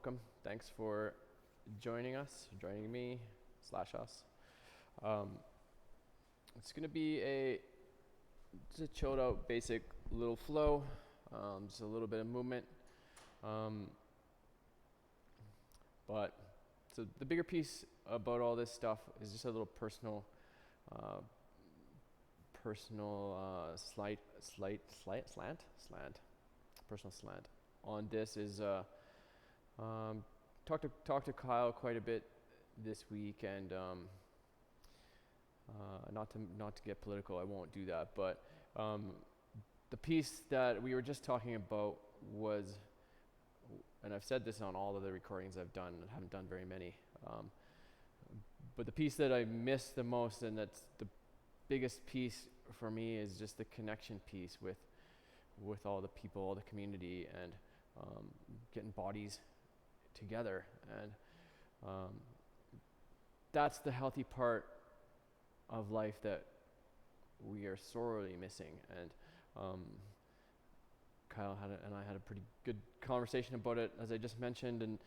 welcome. Thanks for joining me / us. Um, it's gonna be just a chilled out, basic little flow, just a little bit of movement. Um, but so the bigger piece about all this stuff is just a little personal, uh, personal slant on this is talk to Kyle quite a bit this week, and not to get political, I won't do that. But the piece that we were just talking about was, and I've said this on all of the recordings I've done. I haven't done very many, but the piece that I miss the most, and that's the biggest piece for me, is just the connection piece with all the people, all the community, and getting bodies together. And that's the healthy part of life that we are sorely missing. And Kyle and I had a pretty good conversation about it, as I just mentioned. And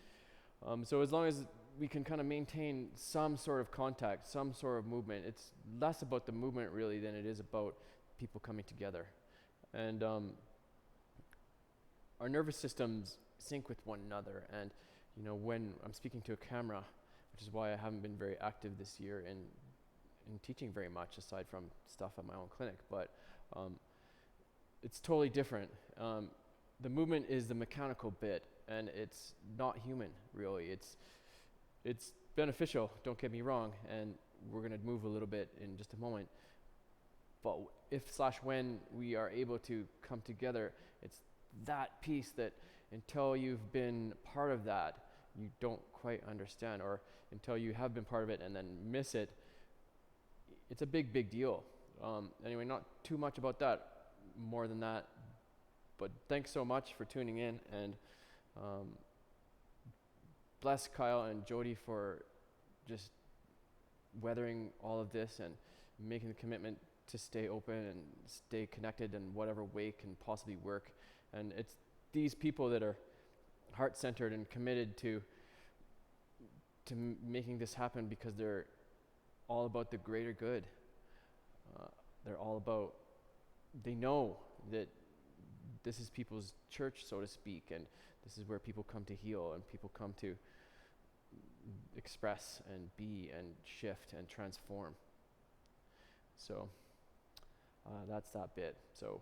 so as long as we can kind of maintain some sort of contact, some sort of movement, it's less about the movement really than it is about people coming together. And our nervous systems sync with one another. And when I'm speaking to a camera, which is why I haven't been very active this year in teaching very much, aside from stuff at my own clinic, but it's totally different. The movement is the mechanical bit, and it's not human really. It's beneficial, don't get me wrong, and we're going to move a little bit in just a moment. But when we are able to come together, it's that piece that until you've been part of that, you don't quite understand, or until you have been part of it and then miss it, it's a big deal. Anyway, not too much about that, more than that, but thanks so much for tuning in, and bless Kyle and Jody for just weathering all of this and making the commitment to stay open and stay connected in whatever way can possibly work. And it's these people that are heart-centered and committed to making this happen, because they're all about the greater good. They know that this is people's church, so to speak, and this is where people come to heal, and people come to express and be and shift and transform. So that's that bit. So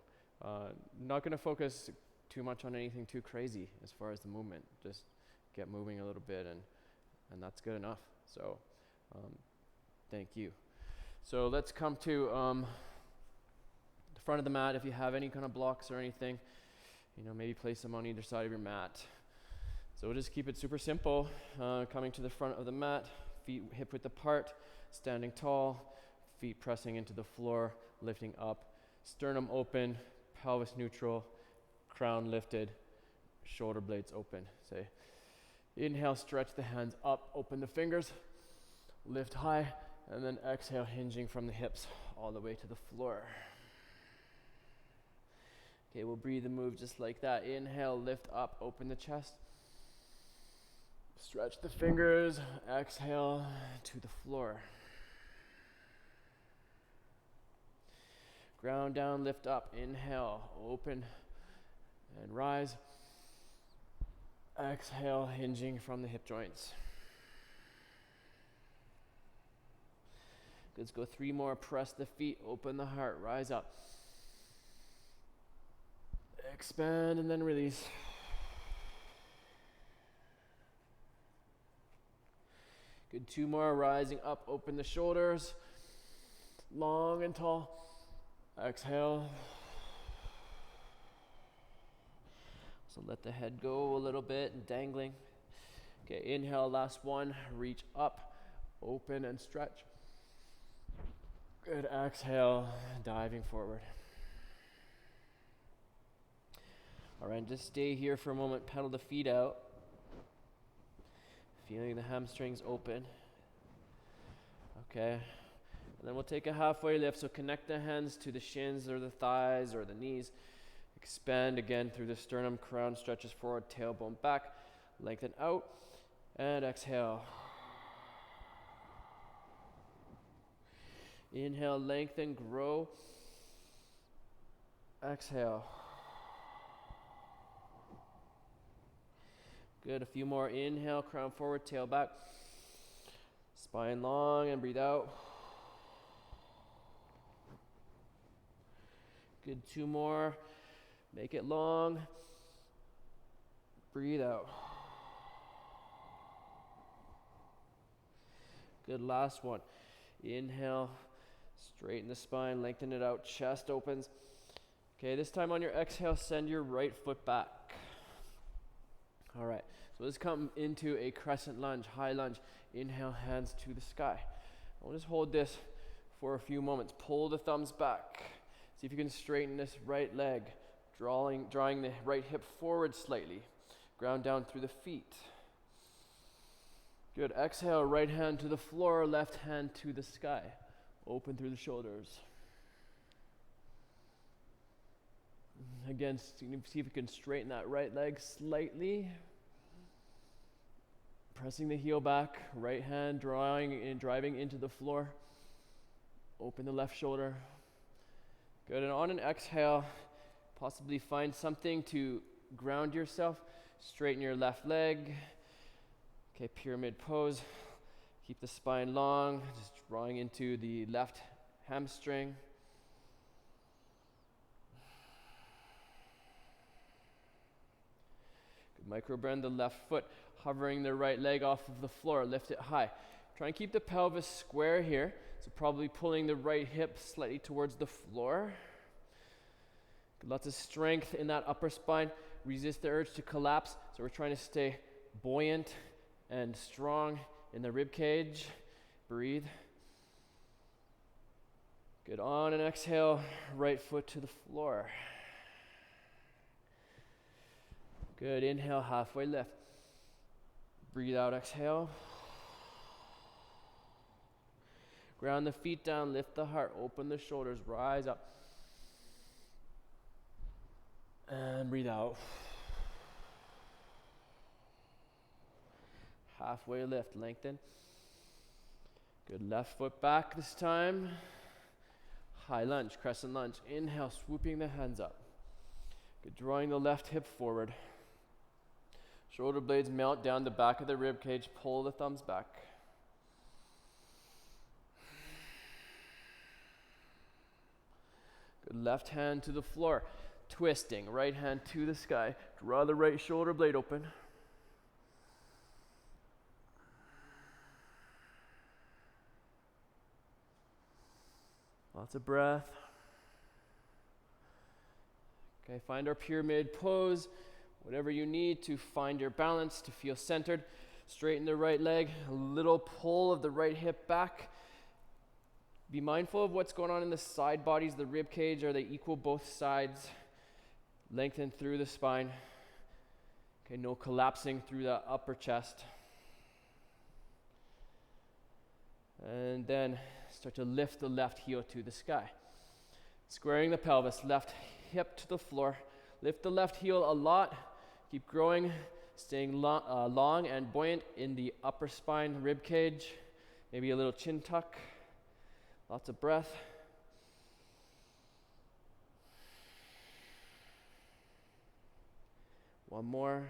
not going to focus too much on anything too crazy as far as the movement. Just get moving a little bit, and that's good enough. So thank you. So let's come to the front of the mat. If you have any kind of blocks or anything, maybe place them on either side of your mat. So we'll just keep it super simple. Coming to the front of the mat, feet hip width apart, standing tall, feet pressing into the floor, lifting up, sternum open, pelvis neutral, crown lifted, shoulder blades open. Say, inhale, stretch the hands up, open the fingers, lift high, and then exhale, hinging from the hips all the way to the floor. Okay, we'll breathe and move just like that. Inhale, lift up, open the chest. Stretch the fingers, exhale to the floor. Ground down, lift up, inhale, open and rise. Exhale, hinging from the hip joints. Let's go 3 more. Press the feet, open the heart, rise up. Expand and then release. Good, 2 more. Rising up, open the shoulders, long and tall. Exhale. So let the head go a little bit and dangling. Okay, inhale, last one. Reach up, open and stretch. Good, exhale, diving forward. All right, just stay here for a moment, pedal the feet out. Feeling the hamstrings open. Okay, and then we'll take a halfway lift, so connect the hands to the shins or the thighs or the knees. Expand again through the sternum, crown stretches forward, tailbone back. lengthen out, and exhale. Inhale, lengthen, grow. Exhale. Good, a few more. Inhale, crown forward, tail back. Spine long and breathe out. Good, 2 more. Make it long. Breathe out. Good, last one. Inhale, straighten the spine, lengthen it out, chest opens. Okay, this time on your exhale, send your right foot back. All right, so let's come into a crescent lunge, high lunge. Inhale, hands to the sky. I'll just hold this for a few moments. Pull the thumbs back. See if you can straighten this right leg, drawing the right hip forward slightly. Ground down through the feet. Good, exhale, right hand to the floor, left hand to the sky. Open through the shoulders. Again, see if you can straighten that right leg slightly. Pressing the heel back, right hand driving into the floor. Open the left shoulder. Good, and on an exhale, possibly find something to ground yourself. Straighten your left leg. Okay, pyramid pose. Keep the spine long, just drawing into the left hamstring. Good, micro bend the left foot, hovering the right leg off of the floor, lift it high. Try and keep the pelvis square here, so probably pulling the right hip slightly towards the floor. Good, lots of strength in that upper spine. Resist the urge to collapse, so we're trying to stay buoyant and strong in the rib cage. Breathe. Good, on an exhale, right foot to the floor. Good, inhale, halfway lift. Breathe out, exhale. Ground the feet down, lift the heart, open the shoulders, rise up. And breathe out. Halfway lift, lengthen. Good, left foot back this time. High lunge, crescent lunge. Inhale, swooping the hands up. Good, drawing the left hip forward. Shoulder blades melt down the back of the rib cage. Pull the thumbs back. Good, left hand to the floor. Twisting, right hand to the sky. Draw the right shoulder blade open. Lots of breath. Okay, find our pyramid pose. Whatever you need to find your balance, to feel centered. Straighten the right leg. A little pull of the right hip back. Be mindful of what's going on in the side bodies, the rib cage. Are they equal both sides? Lengthen through the spine. Okay, no collapsing through the upper chest. And then start to lift the left heel to the sky. Squaring the pelvis, left hip to the floor. Lift the left heel a lot. Keep growing, staying long and buoyant in the upper spine, rib cage. Maybe a little chin tuck. Lots of breath. One more.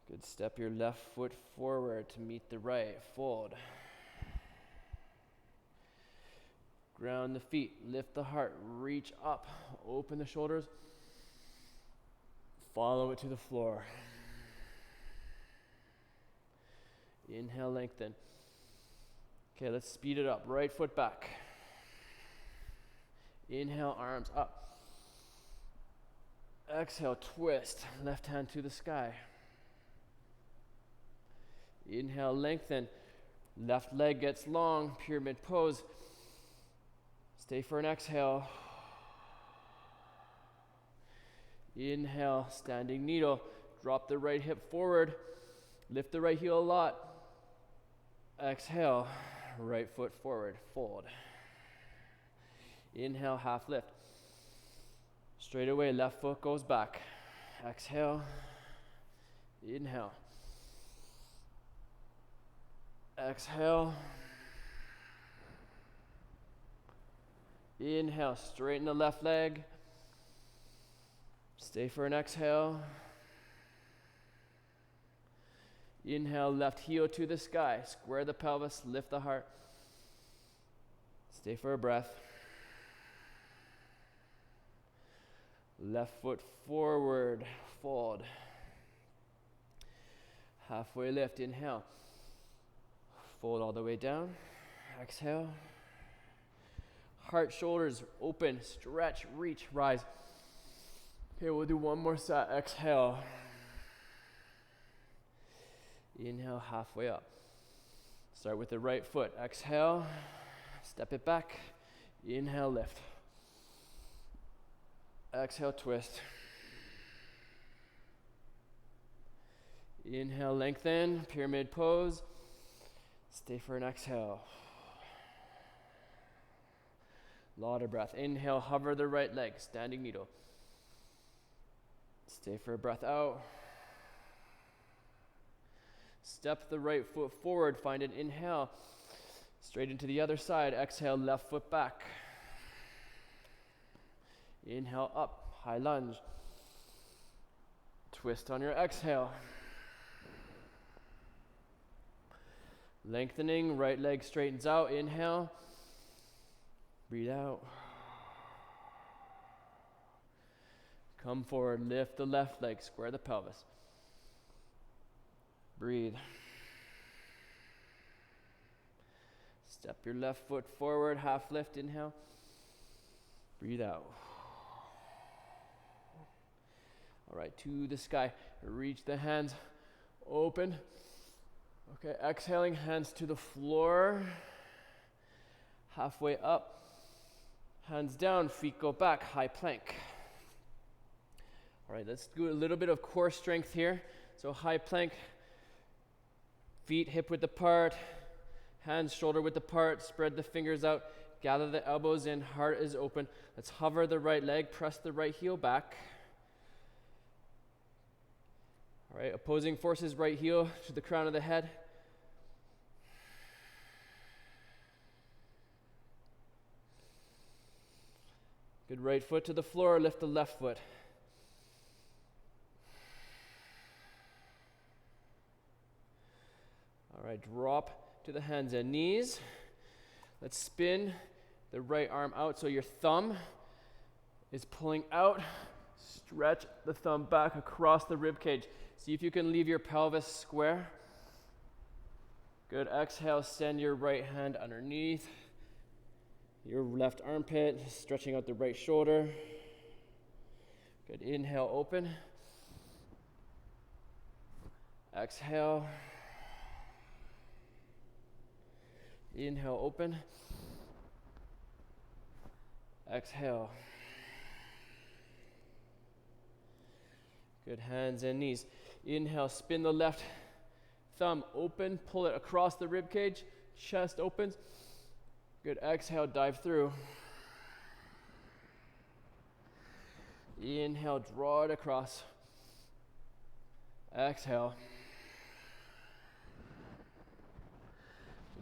Good, step your left foot forward to meet the right, fold. Ground the feet, lift the heart, reach up, open the shoulders, follow it to the floor. Inhale, lengthen. Okay, let's speed it up. Right foot back. Inhale, arms up. Exhale, twist, left hand to the sky. Inhale, lengthen. Left leg gets long, pyramid pose. Stay for an exhale. Inhale, standing needle. Drop the right hip forward. Lift the right heel a lot. Exhale, right foot forward, fold. Inhale, half lift. Straight away, left foot goes back. Exhale. Inhale. Exhale. Inhale, straighten the left leg. Stay for an exhale. Inhale, left heel to the sky. Square the pelvis, lift the heart. Stay for a breath. Left foot forward, fold. Halfway lift, inhale. Fold all the way down. Exhale. Heart, shoulders open, stretch, reach, rise. Okay, we'll do one more set. Exhale. Inhale, halfway up. Start with the right foot. Exhale. Step it back. Inhale, lift. Exhale, twist. Inhale, lengthen, pyramid pose. Stay for an exhale. Lot of breath. Inhale, hover the right leg, standing needle. Stay for a breath out. Step the right foot forward, find an inhale. Straight into the other side. Exhale, left foot back. Inhale, up, high lunge. Twist on your exhale. Lengthening, right leg straightens out. Inhale. Breathe out. Come forward, lift the left leg, square the pelvis. Breathe. Step your left foot forward, half lift, inhale. Breathe out. All right, to the sky. Reach the hands open. Okay, exhaling, hands to the floor. Halfway up. Hands down, feet go back, high plank. All right, let's do a little bit of core strength here. So high plank, feet hip width apart, hands shoulder width apart, spread the fingers out, gather the elbows in, heart is open. Let's hover the right leg, press the right heel back. All right, opposing forces, right heel to the crown of the head. Good, right foot to the floor, lift the left foot. All right, drop to the hands and knees. Let's spin the right arm out so your thumb is pulling out. Stretch the thumb back across the rib cage. See if you can leave your pelvis square. Good, exhale, send your right hand underneath your left armpit, stretching out the right shoulder. Good, inhale, open. Exhale. Inhale, open. Exhale. Good, hands and knees. Inhale, spin the left thumb open, pull it across the rib cage, chest opens. Good, exhale, dive through. Inhale, draw it across. Exhale.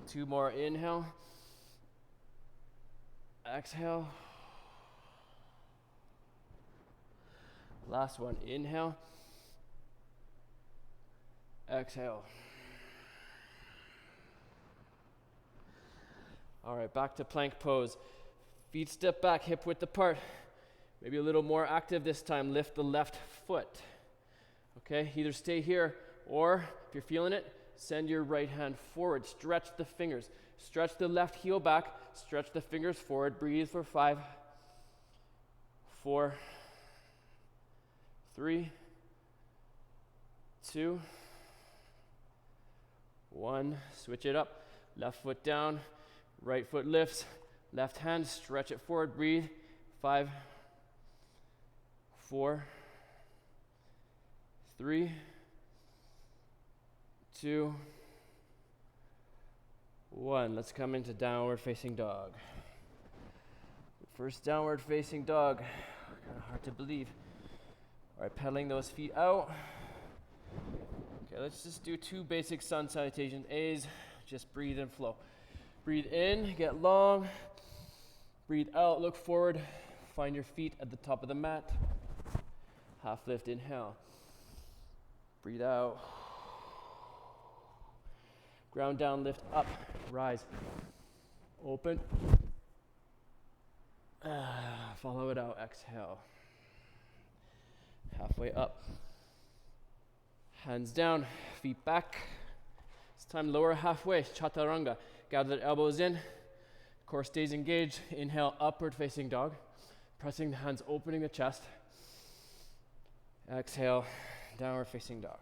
Two more, inhale. Exhale. Last one, inhale. Exhale. All right, back to plank pose. Feet step back, hip width apart. Maybe a little more active this time. Lift the left foot. Okay, either stay here or if you're feeling it, send your right hand forward. Stretch the fingers. Stretch the left heel back. Stretch the fingers forward. Breathe for 5, 4, 3, 2, 1. Switch it up. Left foot down. Right foot lifts, left hand, stretch it forward, breathe. 5, 4, 3, 2, 1. Let's come into downward facing dog. First downward facing dog. Kind of hard to believe. All right, pedaling those feet out. Okay, let's just do 2 basic sun salutations. A's, just breathe and flow. Breathe in, get long. Breathe out, look forward. Find your feet at the top of the mat. Half lift, inhale. Breathe out. Ground down, lift up, rise. Open. Follow it out, exhale. Halfway up. Hands down, feet back. It's time lower halfway, chaturanga. Gather the elbows in. Core stays engaged. Inhale, upward facing dog. Pressing the hands, opening the chest. Exhale, downward facing dog.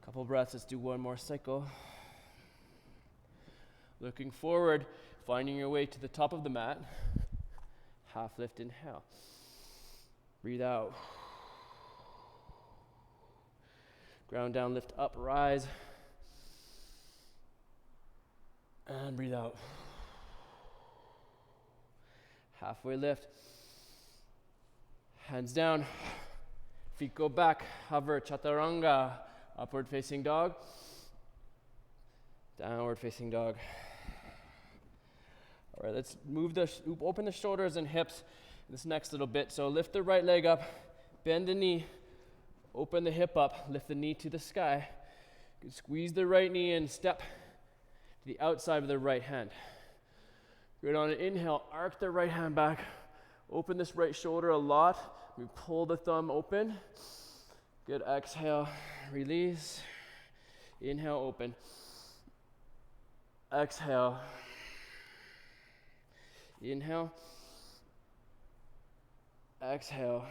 Couple breaths, let's do one more cycle. Looking forward, finding your way to the top of the mat. Half lift, inhale. Breathe out. Ground down, lift up, rise. And breathe out. Halfway lift. Hands down. Feet go back. Hover, chaturanga. Upward facing dog. Downward facing dog. All right, let's open the shoulders and hips this next little bit. So lift the right leg up, bend the knee, open the hip up, lift the knee to the sky. You can squeeze the right knee and step to the outside of the right hand. Good. On an inhale, arc the right hand back, open this right shoulder a lot. We pull the thumb open. Good. Exhale, release. Inhale, open. Exhale. Inhale. Exhale.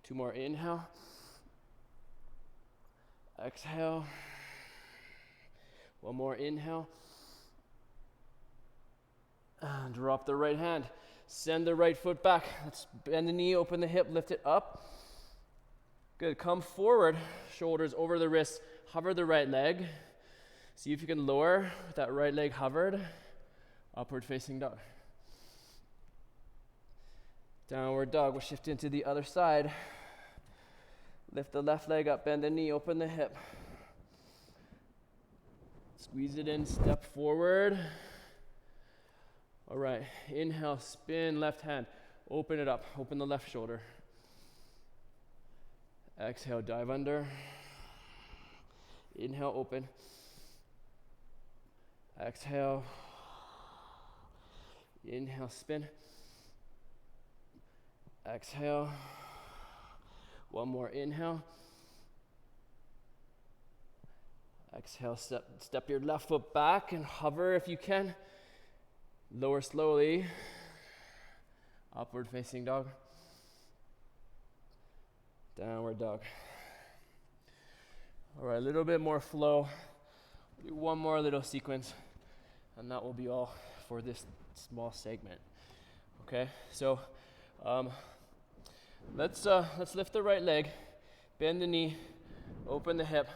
2 more. Inhale. Exhale. 1 more. Inhale. And drop the right hand. Send the right foot back. Let's bend the knee, open the hip, lift it up. Good. Come forward, shoulders over the wrists. Hover the right leg. See if you can lower with that right leg hovered. Upward facing dog. Downward dog. We'll shift into the other side. Lift the left leg up, bend the knee, open the hip. Squeeze it in, step forward. All right, inhale, spin left hand. Open it up, open the left shoulder. Exhale, dive under. Inhale, open. Exhale. Inhale, spin. Exhale. 1 more inhale. Exhale, step your left foot back and hover if you can. Lower slowly. Upward facing dog. Downward dog. All right, a little bit more flow. Do 1 more little sequence, and that will be all for this small segment. Okay, so let's lift the right leg, bend the knee, open the hip,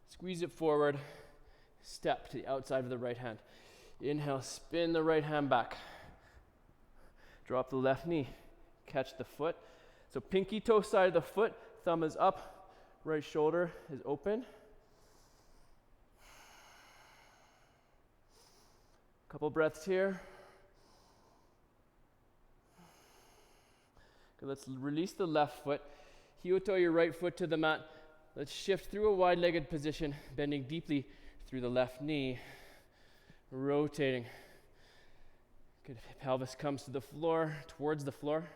squeeze it forward, step to the outside of the right hand. Inhale, spin the right hand back. Drop the left knee, catch the foot. So pinky toe side of the foot, thumb is up, right shoulder is open. Couple breaths here. Okay, let's release the left foot. Heel toe your right foot to the mat. Let's shift through a wide-legged position, bending deeply through the left knee. Rotating. Good. Pelvis comes to the floor, towards the floor.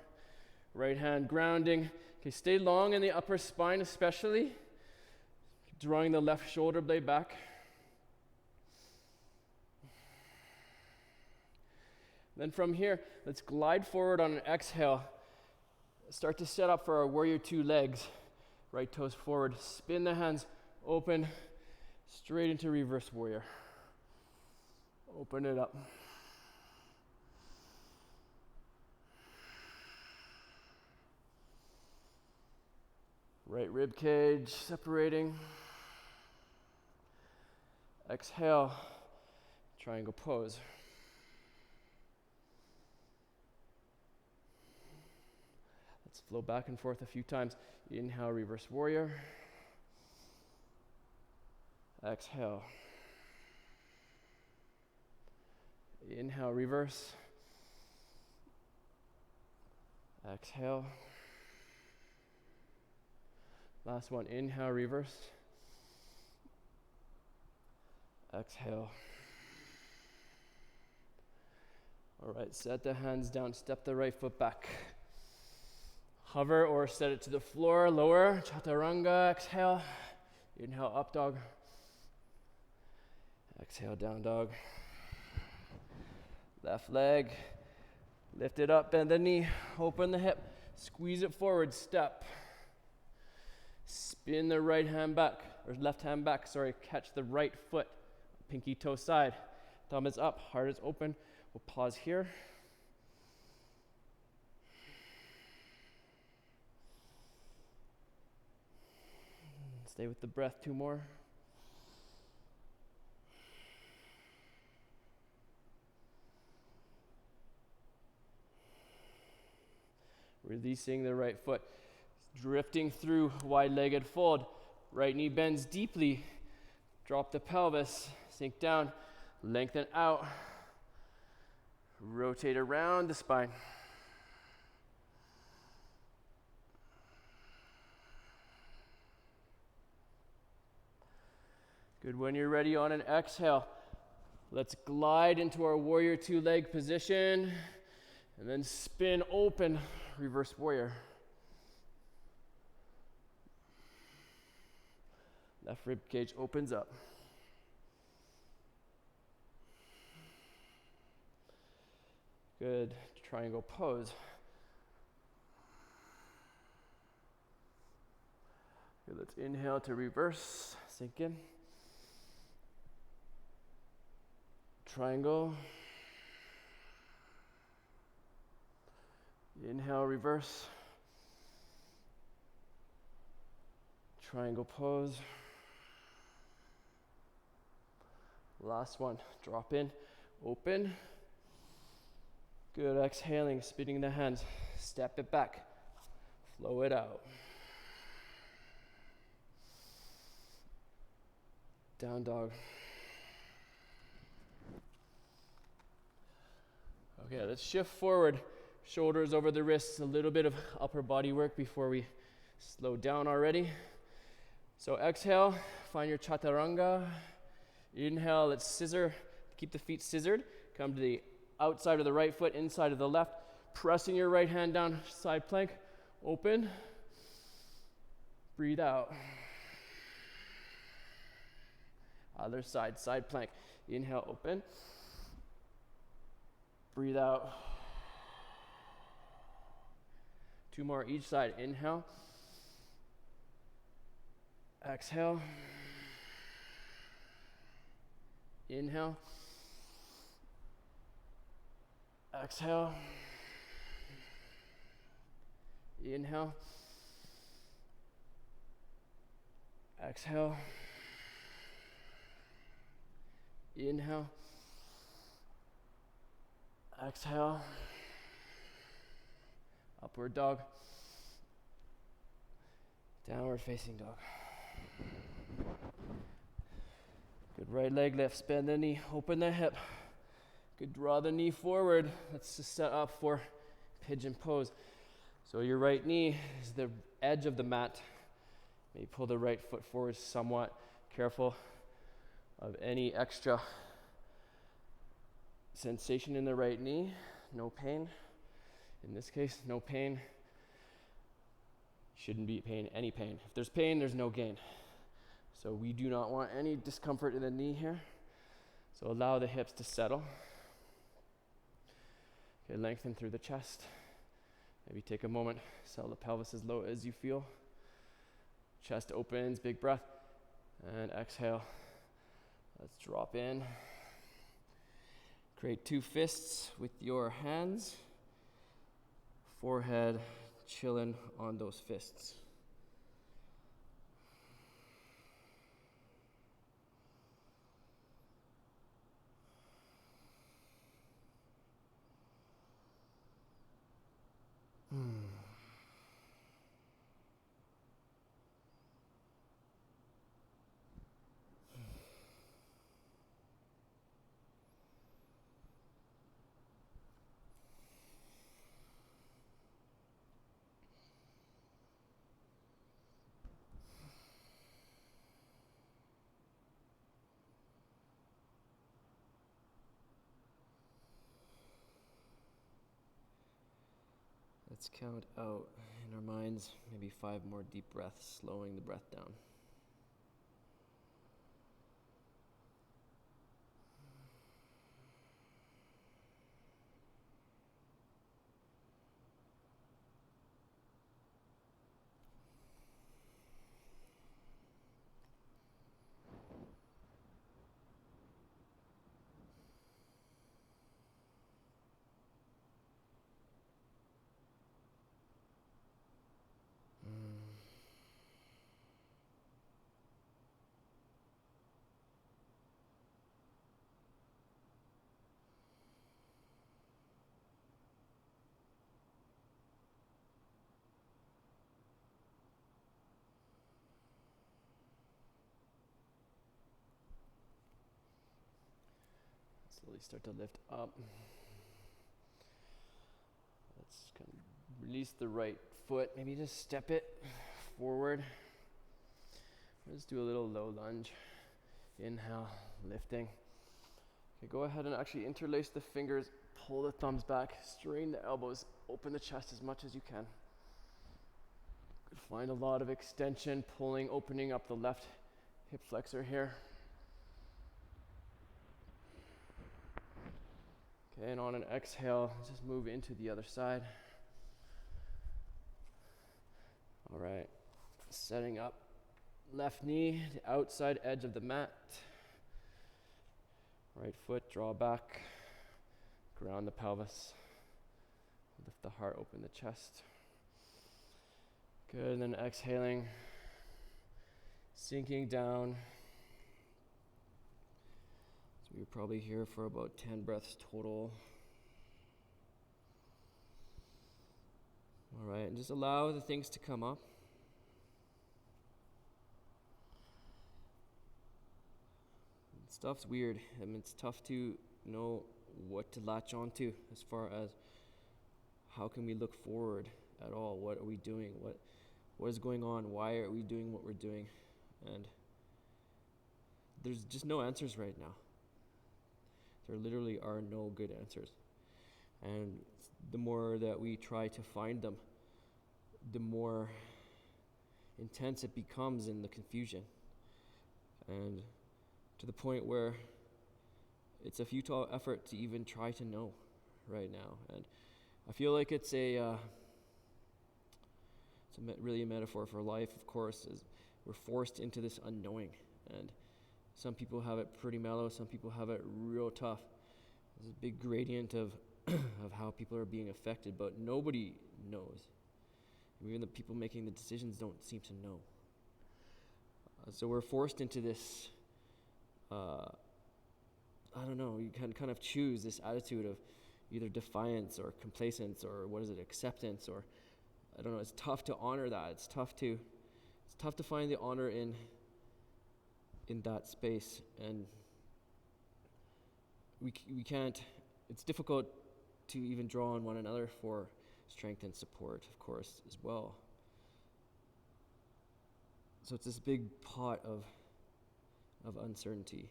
Right hand grounding. Okay, stay long in the upper spine especially. Drawing the left shoulder blade back. Then from here, let's glide forward on an exhale. Start to set up for our warrior 2 legs. Right toes forward. Spin the hands open, straight into reverse warrior. Open it up. Right rib cage separating. Exhale, triangle pose. Let's flow back and forth a few times. Inhale, reverse warrior. Exhale. Inhale, reverse. Exhale. Last one, inhale, reverse. Exhale. All right, set the hands down, step the right foot back. Hover or set it to the floor, lower, chaturanga, exhale. Inhale, up dog. Exhale, down dog. Left leg, lift it up, bend the knee, open the hip, squeeze it forward, step. Spin the right hand back, or left hand back, sorry, catch the right foot, pinky toe side. Thumb is up, heart is open. We'll pause here. Stay with the breath, 2 more. Releasing the right foot, drifting through wide-legged fold. Right knee bends deeply. Drop the pelvis, sink down, lengthen out. Rotate around the spine. Good. When you're ready on an exhale, let's glide into our warrior 2 leg position and then spin open, reverse warrior. Left rib cage opens up. Good. Triangle pose. Good. Let's inhale to reverse, sink in. Triangle. Inhale, reverse. Triangle pose. Last one. Drop in, open. Good. Exhaling, spinning the hands. Step it back. Flow it out. Down dog. Okay, let's shift forward. Shoulders over the wrists, a little bit of upper body work before we slow down already. So exhale, find your chaturanga. Inhale, let's scissor, keep the feet scissored. Come to the outside of the right foot, inside of the left. Pressing your right hand down, side plank, open. Breathe out. Other side, side plank. Inhale, open. Breathe out. 2 more each side. Inhale. Exhale. Inhale. Exhale. Inhale. Exhale. Inhale. Exhale. Upward dog. Downward facing dog. Good. Right leg lift. Bend the knee. Open the hip. Good. Draw the knee forward. Let's just set up for pigeon pose. So your right knee is the edge of the mat. Maybe pull the right foot forward somewhat. Careful of any extra sensation in the right knee. No pain. In this case, no pain. Shouldn't be any pain. If there's pain, there's no gain. So we do not want any discomfort in the knee here. So allow the hips to settle. Okay, lengthen through the chest. Maybe take a moment, settle the pelvis as low as you feel. Chest opens, big breath. And exhale. Let's drop in. Create 2 fists with your hands. Forehead chilling on those fists. Let's count out in our minds maybe 5 more deep breaths, slowing the breath down. Slowly start to lift up. Let's kind of release the right foot. Maybe just step it forward. Let's do a little low lunge. Inhale, lifting. Okay, go ahead and actually interlace the fingers, pull the thumbs back, strain the elbows, open the chest as much as you can. Could find a lot of extension, pulling, opening up the left hip flexor here. Okay, and on an exhale, just move into the other side. All right, setting up. Left knee, the outside edge of the mat. Right foot, draw back. Ground the pelvis. Lift the heart, open the chest. Good, and then exhaling. Sinking down. So we're probably here for about 10 breaths total. All right, and just allow the things to come up. Stuff's weird. I mean, it's tough to know what to latch onto as far as how can we look forward at all. What are we doing? What is going on? Why are we doing what we're doing? And there's just no answers right now. There literally are no good answers. And the more that we try to find them, the more intense it becomes in the confusion. And to the point where it's a futile effort to even try to know right now. And I feel like it's really a metaphor for life, of course, is we're forced into this unknowing. And some people have it pretty mellow, some people have it real tough. There's a big gradient of of how people are being affected, but nobody knows. Even the people making the decisions don't seem to know. So we're forced into this, I don't know, you can kind of choose this attitude of either defiance or complacence or acceptance, or I don't know, it's tough to honor that. It's tough to find the honor in that space, and we can't, it's difficult to even draw on one another for strength and support, of course, as well. So it's this big pot of uncertainty.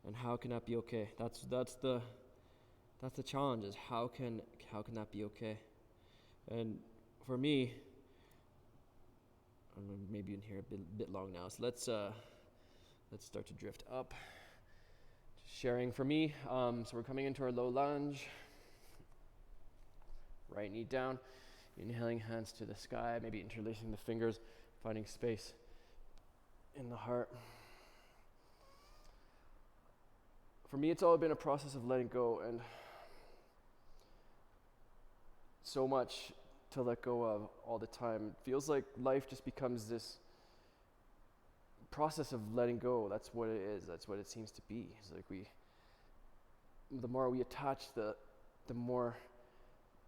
And how can that be okay? That's the challenge, is how can that be okay? And for me, I'm maybe in here a bit long now, so let's start to drift up. Just sharing for me, so we're coming into our low lunge. Right knee down, inhaling, hands to the sky, maybe interlacing the fingers, finding space in the heart. For me, it's all been a process of letting go, and so much to let go of all the time. It feels like life just becomes this process of letting go. That's what it is. That's what it seems to be. It's like the more we attach, the more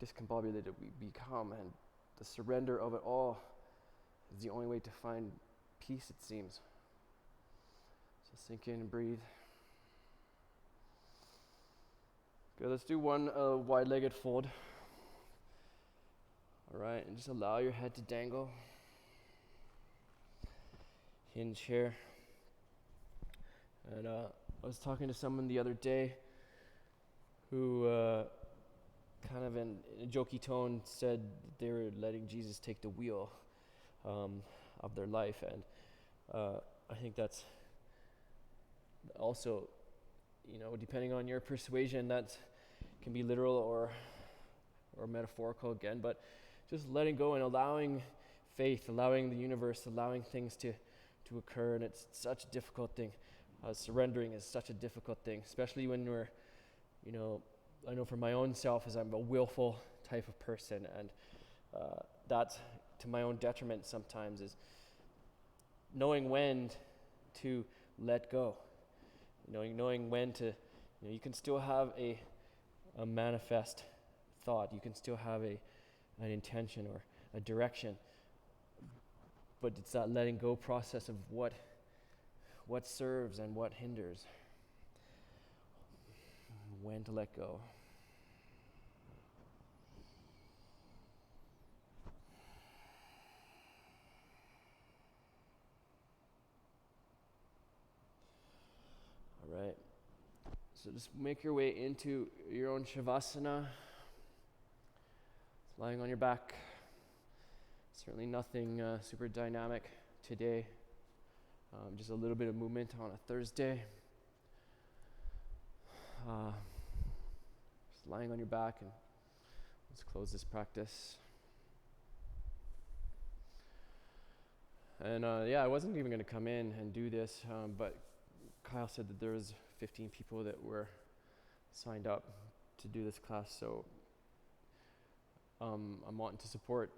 discombobulated we become, and the surrender of it all is the only way to find peace, it seems. So sink in and breathe. Good, let's do one wide-legged fold. All right, and just allow your head to dangle. Hinge here. And I was talking to someone the other day who kind kind of in a jokey tone said that they were letting Jesus take the wheel of their life, and I think that's also, depending on your persuasion, that can be literal or metaphorical again, but just letting go and allowing faith, allowing the universe, allowing things to occur, and it's such a difficult thing. Surrendering is such a difficult thing, especially when we're, I know for my own self, as I'm a willful type of person, and that's to my own detriment sometimes, is knowing when to let go, knowing when to, you can still have a manifest thought, you can still have an intention or a direction, but it's that letting go process of what serves and what hinders. When to let go. All right. So just make your way into your own Shavasana. Lying on your back. Certainly nothing super dynamic today. Just a little bit of movement on a Thursday. Just lying on your back, and let's close this practice. And I wasn't even going to come in and do this, but Kyle said that there was 15 people that were signed up to do this class, so I'm wanting to support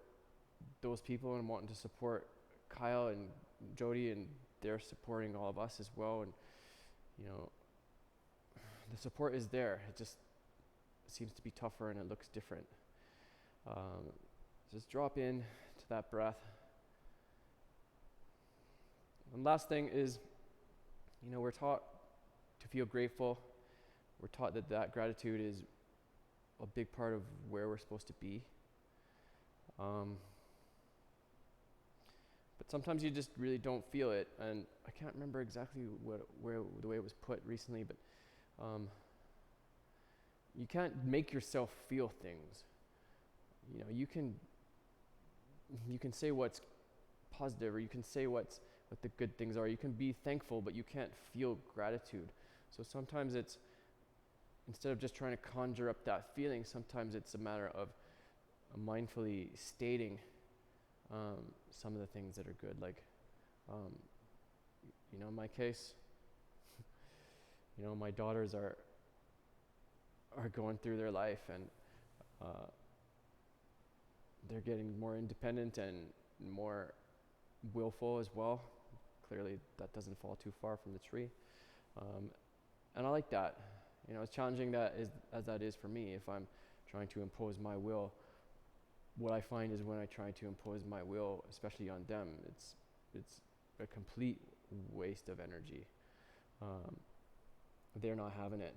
those people, and I'm wanting to support Kyle and Jody, and they're supporting all of us as well, and the support is there. It just seems to be tougher and it looks different. Just drop in to that breath. And last thing is, we're taught to feel grateful. We're taught that gratitude is a big part of where we're supposed to be. But sometimes you just really don't feel it, and I can't remember exactly where the way it was put recently, but you can't make yourself feel things. You can say what's positive, or you can say what the good things are. You can be thankful, but you can't feel gratitude. So sometimes it's, instead of just trying to conjure up that feeling, sometimes it's a matter of mindfully stating some of the things that are good. Like, in my case, my daughters are going through their life, and they're getting more independent and more willful as well. Clearly, that doesn't fall too far from the tree. And I like that. As challenging as that is for me, if I'm trying to impose my will, what I find is when I try to impose my will, especially on them, it's a complete waste of energy. They're not having it.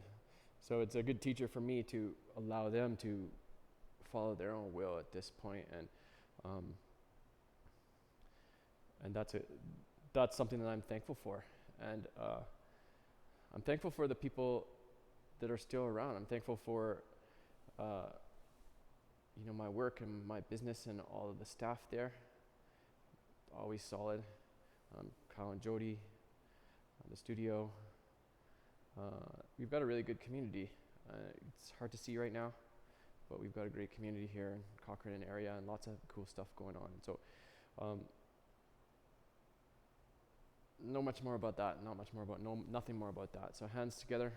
So it's a good teacher for me to allow them to follow their own will at this point, and that's something that I'm thankful for. And I'm thankful for the people that are still around. I'm thankful for my work and my business and all of the staff there. Always solid. Kyle and Jody, the studio. We've got a really good community. It's hard to see right now, but we've got a great community here in Cochrane area, and lots of cool stuff going on. So nothing more about that. So hands together.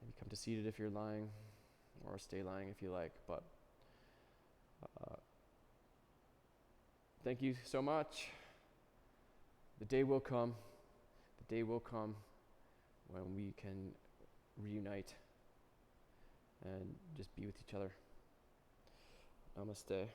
Maybe come to seated if you're lying, or stay lying if you like. But thank you so much. The day will come. The day will come when we can reunite and just be with each other. Namaste.